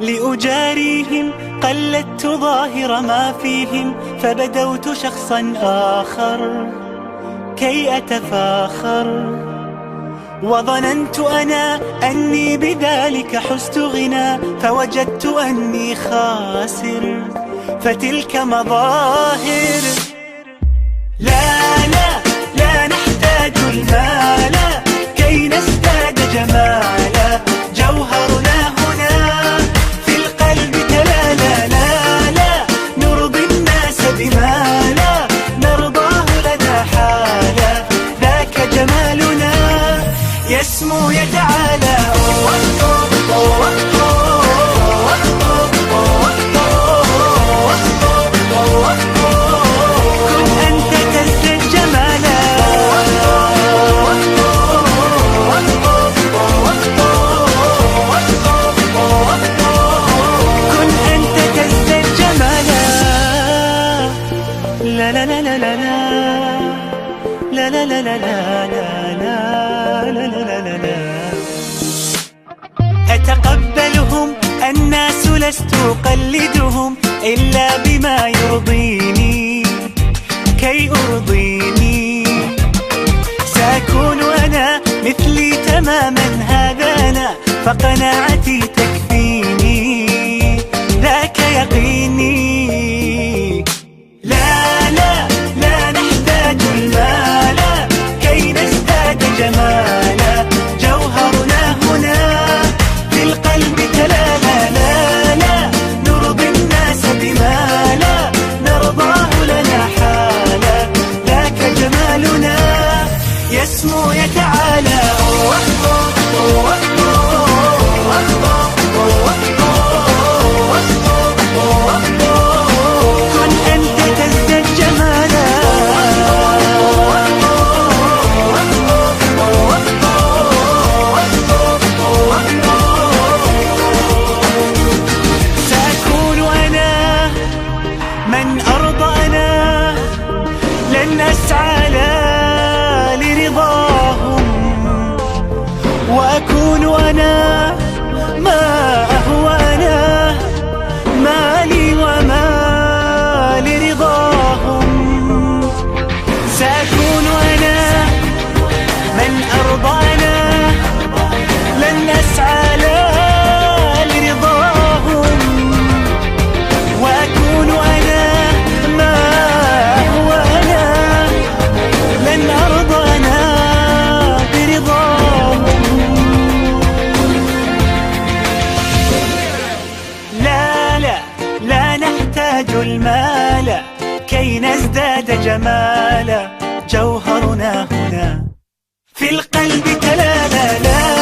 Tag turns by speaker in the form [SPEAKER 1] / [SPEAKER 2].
[SPEAKER 1] لأجاريهم قلدت ظاهر ما فيهم، فبدوت شخصا آخر كي أتفاخر. وظننت أنا أني بذلك حزت غنى، فوجدت أني خاسر، فتلك مظاهر. لا لا لا نحتاج المال كي نزداد جمالا، جوهرنا هنا في القلب تلالا. لا لا نرضي الناس بما لا نرضاه لنا حالا، ذاك جمالنا يسمو يتعالى. لا لا لا لا لا لا لا لا لا لا لا لا لا. أتقبلهم الناس لست أقلدهم، إلا بما يرضيني كي أرضيني. سأكون أنا مثلي تماما، هذا أنا فقناعتي تكفيني، ذاك يقيني. لا لا لا نحتاج المال كي نزداد جمالا، جوهرنا هنا في القلب تلالا. لا لا نرضي الناس بما لا نرضاه لنا حالا، ذاك جمالنا يسمو يتعالى. من أرضانا لن أسعى لرضاهم، وأكون أنا ما أهوى أنا، مالي وما لرضاهم. سأكون أنا من أرضانا لن أسعى لرضاهم، وأكون أنا المال كي نزداد جمالا، جوهرنا هنا في القلب تلالا. لا